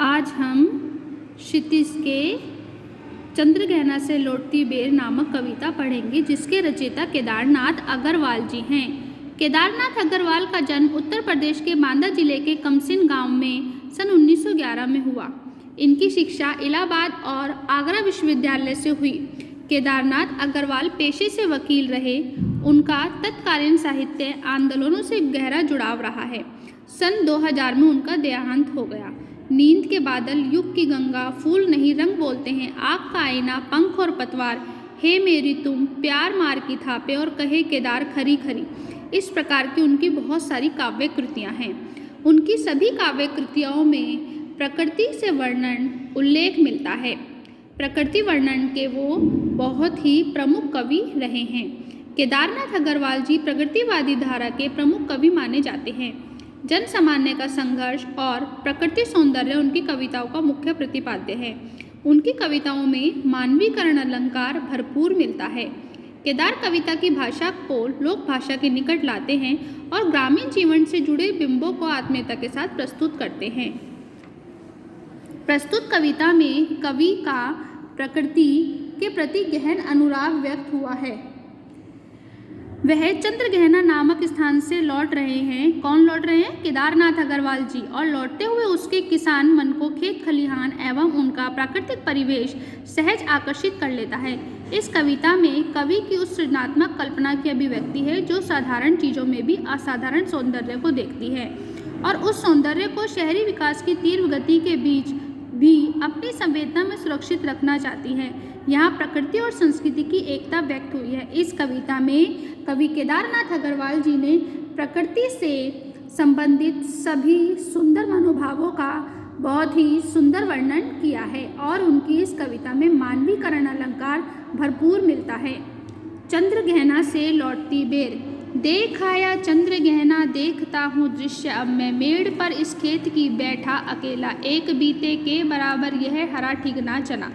आज हम क्षितिज के चंद्रग्रहण से लौटती बेर नामक कविता पढ़ेंगे, जिसके रचयिता केदारनाथ अग्रवाल जी हैं। केदारनाथ अग्रवाल का जन्म उत्तर प्रदेश के बांदा जिले के कमसिन गांव में सन 1911 में हुआ। इनकी शिक्षा इलाहाबाद और आगरा विश्वविद्यालय से हुई। केदारनाथ अग्रवाल पेशे से वकील रहे। उनका तत्कालीन साहित्य आंदोलनों से गहरा जुड़ाव रहा है। सन 2000 में उनका देहांत हो गया। नींद के बादल, युग की गंगा, फूल नहीं रंग बोलते हैं, आग का आईना, पंख और पतवार, हे मेरी तुम, प्यार मार की थापे और कहे केदार खरी खरी, इस प्रकार की उनकी बहुत सारी काव्य कृतियाँ हैं। उनकी सभी काव्य कृतियों में प्रकृति से वर्णन उल्लेख मिलता है। प्रकृति वर्णन के वो बहुत ही प्रमुख कवि रहे हैं। केदारनाथ अग्रवाल जी प्रकृतिवादी धारा के प्रमुख कवि माने जाते हैं। जन सामान्य का संघर्ष और प्रकृति सौंदर्य उनकी कविताओं का मुख्य प्रतिपाद्य है। उनकी कविताओं में मानवीकरण अलंकार भरपूर मिलता है। केदार कविता की भाषा को लोक भाषा के निकट लाते हैं और ग्रामीण जीवन से जुड़े बिंबों को आत्मीयता के साथ प्रस्तुत करते हैं। प्रस्तुत कविता में कवि का प्रकृति के प्रति गहन अनुराग व्यक्त हुआ है। वह चंद्रग्रहण नामक स्थान से लौट रहे हैं। कौन लौट रहे हैं? केदारनाथ अग्रवाल जी। और लौटते हुए उसके किसान मन को खेत खलिहान एवं उनका प्राकृतिक परिवेश सहज आकर्षित कर लेता है। इस कविता में कवि की उस सृजनात्मक कल्पना की अभिव्यक्ति है जो साधारण चीज़ों में भी असाधारण सौंदर्य को देखती है और उस सौंदर्य को शहरी विकास की तीव्र गति के बीच भी अपनी संवेदना में सुरक्षित रखना चाहती है। यहाँ प्रकृति और संस्कृति की एकता व्यक्त हुई है। इस कविता में कवि केदारनाथ अग्रवाल जी ने प्रकृति से संबंधित सभी सुंदर मनोभावों का बहुत ही सुंदर वर्णन किया है और उनकी इस कविता में मानवीकरण अलंकार भरपूर मिलता है। चंद्रग्रहण से लौटती बेर। देख आया चंद्रग्रहण, देखता हूँ दृश्य अब मैं, मेड़ पर इस खेत की बैठा अकेला, एक बीते के बराबर यह हरा ठीक ना चला,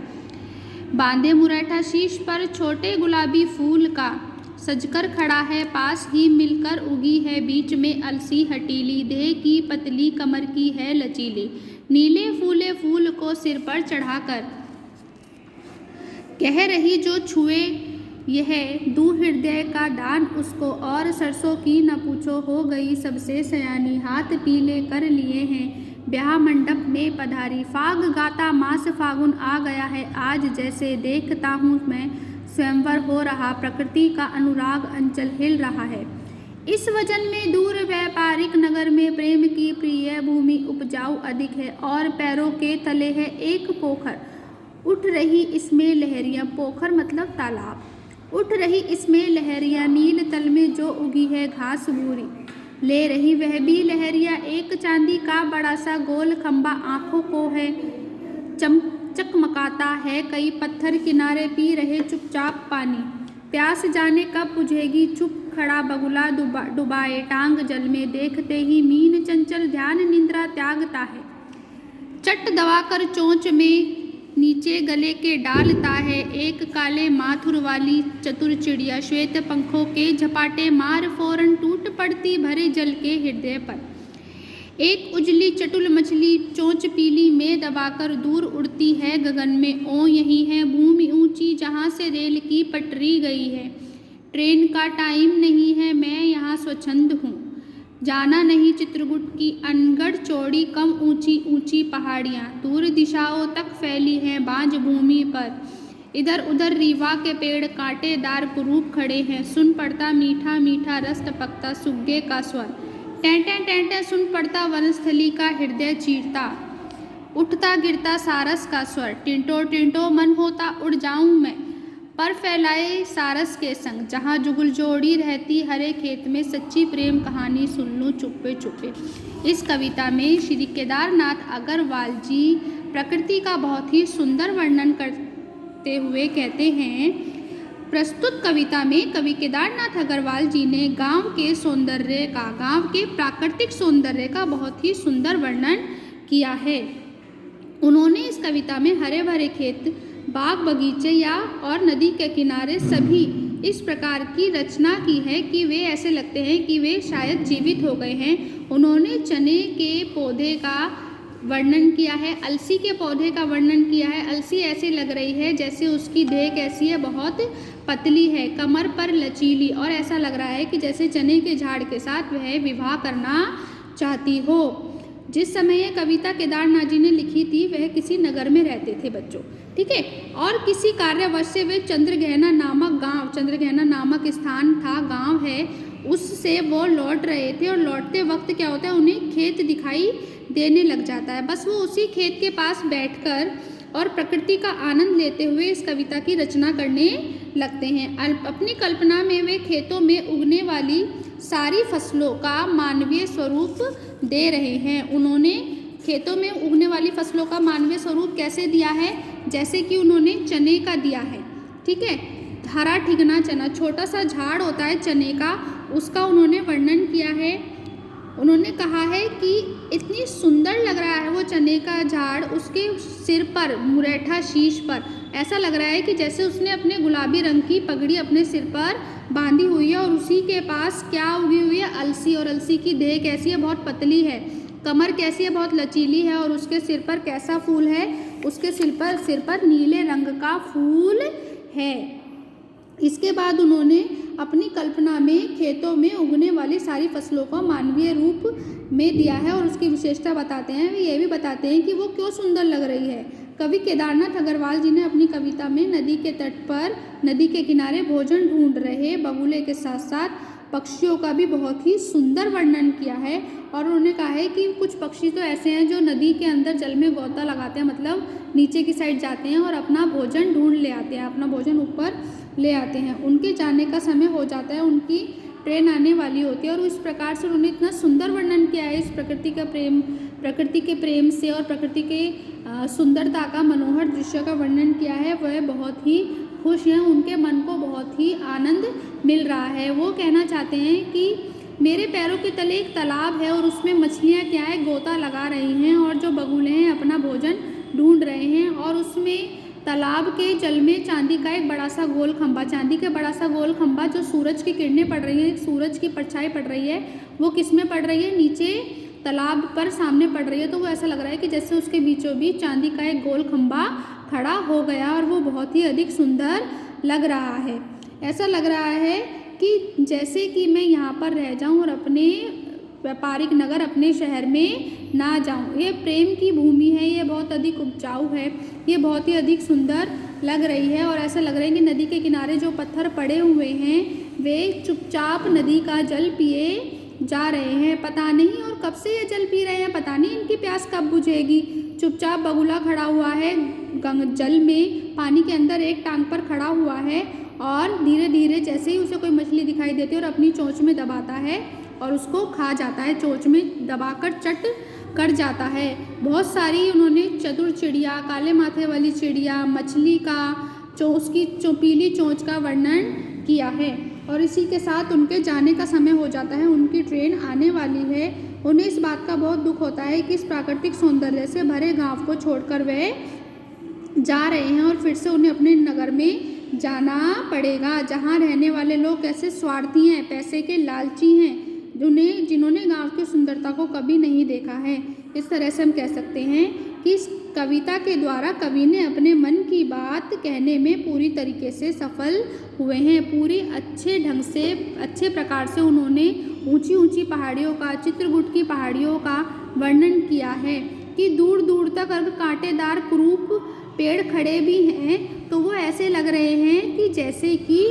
बांधे मुरैठा शीश पर छोटे गुलाबी फूल का, सजकर खड़ा है पास ही मिलकर उगी है, बीच में अलसी हटीली, देह की पतली कमर की है लचीली, नीले फूले फूल को सिर पर चढ़ाकर कह रही जो छुए यह दू हृदय का दान उसको, और सरसों की न पूछो हो गई सबसे सयानी, हाथ पीले कर लिए हैं ब्याह मंडप में पधारी, फाग गाता मास फागुन आ गया है आज, जैसे देखता हूँ मैं स्वयंवर हो रहा, प्रकृति का अनुराग अंचल हिल रहा है। इस वजन में दूर व्यापारिक नगर में प्रेम की प्रिय भूमि उपजाऊ अधिक है और पैरों के तले है एक पोखर, उठ रही इसमें लहरियाँ, पोखर मतलब तालाब, उठ रही इसमें लहरियाँ, नील तल में जो उगी है घास बूरी, ले रही वह भी लहरियाँ, एक चांदी का बड़ा सा गोल खंबा आँखों को है चकमकाता है, कई पत्थर किनारे पी रहे चुपचाप पानी, प्यास जाने कब बुझेगी, चुप खड़ा बगुला डुबाए टांग जल में, देखते ही मीन चंचल ध्यान निंद्रा त्यागता है, चट दबाकर चोंच में नीचे गले के डालता है, एक काले माथुर वाली चतुर चिड़िया श्वेत पंखों के झपाटे मार फौरन टूट पड़ती भरे जल के हृदय पर, एक उजली चटुल मछली चोंच पीली में दबाकर दूर उड़ती है गगन में, ओ यही है भूमि ऊंची जहाँ से रेल की पटरी गई है, ट्रेन का टाइम नहीं है मैं यहाँ स्वच्छंद हूँ, जाना नहीं चित्रकूट की अनगढ़ चौड़ी कम ऊंची ऊंची पहाड़ियाँ, दूर दिशाओं तक फैली हैं बांझ भूमि पर, इधर उधर रीवा के पेड़ कांटेदार कुरूप खड़े हैं, सुन पड़ता मीठा मीठा रस टपकता सुग्गे का स्वर, टेंटे टेंटे सुन पड़ता वनस्थली का हृदय चीरता, उठता गिरता सारस का स्वर, टिंटो टिंटो मन होता उड़ जाऊं मैं, पर फैलाए सारस के संग, जहाँ जुगल जोड़ी रहती हरे खेत में, सच्ची प्रेम कहानी सुन लूँ चुप्पे चुप्पे। इस कविता में श्री केदारनाथ अग्रवाल जी प्रकृति का बहुत ही सुंदर वर्णन करते हुए कहते हैं। प्रस्तुत कविता में कवि केदारनाथ अग्रवाल जी ने गांव के सौंदर्य का, गांव के प्राकृतिक सौंदर्य का बहुत ही सुंदर वर्णन किया है। उन्होंने इस कविता में हरे भरे खेत, बाग बगीचे या और नदी के किनारे सभी इस प्रकार की रचना की है कि वे ऐसे लगते हैं कि वे शायद जीवित हो गए हैं। उन्होंने चने के पौधे का वर्णन किया है। अलसी के पौधे का वर्णन किया है। अलसी ऐसे लग रही है जैसे उसकी देह कैसी है, बहुत पतली है, कमर पर लचीली, और ऐसा लग रहा है कि जैसे चने के झाड़ के साथ वह विवाह करना चाहती हो। जिस समय ये कविता केदारनाथ जी ने लिखी थी वह किसी नगर में रहते थे बच्चों, ठीक है। और किसी कार्यवश से वे चंद्रगहना नामक गांव, चंद्रगहना नामक स्थान था, गांव है, उससे वो लौट रहे थे। और लौटते वक्त क्या होता है, उन्हें खेत दिखाई देने लग जाता है। बस वो उसी खेत के पास बैठकर और प्रकृति का आनंद लेते हुए इस कविता की रचना करने लगते हैं। अपनी कल्पना में वे खेतों में उगने वाली सारी फसलों का मानवीय स्वरूप दे रहे हैं। उन्होंने खेतों में उगने वाली फसलों का मानवीय स्वरूप कैसे दिया है, जैसे कि उन्होंने चने का दिया है, ठीक है। हरा ठिगना चना, छोटा सा झाड़ होता है चने का, उसका उन्होंने वर्णन किया है। उन्होंने कहा है कि इतनी सुंदर लग रहा है वो चने का झाड़, उसके सिर पर मुरेठा शीश पर ऐसा लग रहा है कि जैसे उसने अपने गुलाबी रंग की पगड़ी अपने सिर पर बांधी हुई है, और उसी के पास क्या उगी हुई है, अलसी। और अलसी की देह कैसी है, बहुत पतली है, कमर कैसी है, बहुत लचीली है, और उसके सिर पर कैसा फूल है, उसके सिर पर नीले रंग का फूल है। इसके बाद उन्होंने अपनी कल्पना में खेतों में उगने वाली सारी फसलों को मानवीय रूप में दिया है, और उसकी विशेषता बताते हैं। वे ये भी बताते हैं कि वो क्यों सुंदर लग रही है। कवि केदारनाथ अग्रवाल जी ने अपनी कविता में नदी के तट पर, नदी के किनारे भोजन ढूंढ रहे बगुले के साथ साथ पक्षियों का भी बहुत ही सुंदर वर्णन किया है। और उन्होंने कहा है कि कुछ पक्षी तो ऐसे हैं जो नदी के अंदर जल में गोता लगाते हैं, मतलब नीचे की साइड जाते हैं और अपना भोजन ढूंढ ले आते हैं, अपना भोजन ऊपर ले आते हैं। उनके जाने का समय हो जाता है, उनकी ट्रेन आने वाली होती है, और इस प्रकार से उन्होंने इतना सुंदर वर्णन किया है इस प्रकृति के प्रेम से, और प्रकृति के सुंदरता का, मनोहर दृश्य का वर्णन किया है। वह बहुत ही खुश हैं, उनके मन को बहुत ही आनंद मिल रहा है। वो कहना चाहते हैं कि मेरे पैरों के तले एक तालाब है और उसमें मछलियाँ क्या है, गोता लगा रही हैं, और जो बगुले हैं अपना भोजन ढूंढ रहे हैं। और उसमें तालाब के जल में चांदी का एक बड़ा सा गोल खंभा, चांदी का बड़ा सा गोल खंभा, जो सूरज की किरणें पड़ रही हैं, सूरज की परछाई पड़ रही है, वो किस में पड़ रही है, नीचे तालाब पर सामने पड़ रही है। तो वो ऐसा लग रहा है कि जैसे उसके बीचों बीच चांदी का एक गोल खंभा खड़ा हो गया, और वो बहुत ही अधिक सुंदर लग रहा है। ऐसा लग रहा है कि जैसे कि मैं यहाँ पर रह जाऊँ और अपने व्यापारिक नगर, अपने शहर में ना जाऊँ। ये प्रेम की भूमि है, ये बहुत अधिक उपजाऊ है, ये बहुत ही अधिक सुंदर लग रही है। और ऐसा लग रहा है कि नदी के किनारे जो पत्थर पड़े हुए हैं वे चुपचाप नदी का जल पिए जा रहे हैं। पता नहीं और कब से ये जल पी रहे हैं, पता नहीं इनकी प्यास कब बुझेगी। चुपचाप बगुला खड़ा हुआ है जल में, पानी के अंदर एक टांग पर खड़ा हुआ है, और धीरे धीरे जैसे ही उसे कोई मछली दिखाई देती है और अपनी चोंच में दबाता है और उसको खा जाता है, चोंच में दबाकर चट कर जाता है। बहुत सारी उन्होंने चतुर चिड़िया, काले माथे वाली चिड़िया, मछली का उसकी पीली चोंच का वर्णन किया है। और इसी के साथ उनके जाने का समय हो जाता है, उनकी ट्रेन आने वाली है। उन्हें इस बात का बहुत दुख होता है कि इस प्राकृतिक सौंदर्य से भरे गांव को छोड़कर वे जा रहे हैं, और फिर से उन्हें अपने नगर में जाना पड़ेगा, जहां रहने वाले लोग कैसे स्वार्थी हैं, पैसे के लालची हैं, जिन्होंने गांव की सुंदरता को कभी नहीं देखा है। इस तरह से हम कह सकते हैं कि इस कविता के द्वारा कवि ने अपने मन की बात कहने में पूरी तरीके से सफल हुए हैं। पूरी अच्छे ढंग से, अच्छे प्रकार से उन्होंने ऊंची ऊंची पहाड़ियों का, चित्रकूट की पहाड़ियों का वर्णन किया है कि दूर दूर तक अगर कांटेदार कुरूप पेड़ खड़े भी हैं तो वो ऐसे लग रहे हैं कि जैसे कि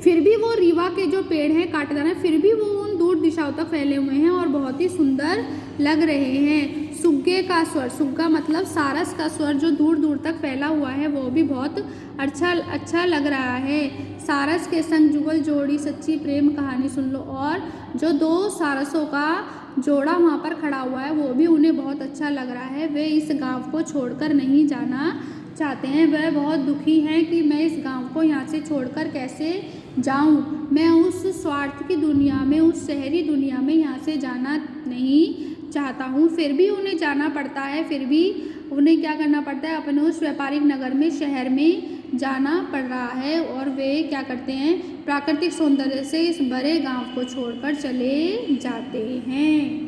फिर भी वो रीवा के जो पेड़ हैं कांटेदार हैं, फिर भी वो उन दूर दिशाओं तक फैले हुए हैं और बहुत ही सुंदर लग रहे हैं। सुग्गे का स्वर, सुग्गा मतलब सारस का स्वर जो दूर दूर तक फैला हुआ है, वो भी बहुत अच्छा लग रहा है। सारस के संग जुगल जोड़ी, सच्ची प्रेम कहानी सुन लो। और जो दो सारसों का जोड़ा वहाँ पर खड़ा हुआ है वो भी उन्हें बहुत अच्छा लग रहा है। वे इस गांव को छोड़कर नहीं जाना चाहते हैं, वह बहुत दुखी हैं कि मैं इस गांव को यहाँ से छोड़कर कैसे जाऊँ, मैं उस स्वार्थ की दुनिया में, उस शहरी दुनिया में यहाँ से जाना नहीं चाहता हूँ। फिर भी उन्हें जाना पड़ता है, फिर भी उन्हें क्या करना पड़ता है, अपने उस व्यापारिक नगर में, शहर में जाना पड़ रहा है। और वे क्या करते हैं, प्राकृतिक सौंदर्य से इस बड़े गांव को छोड़कर चले जाते हैं।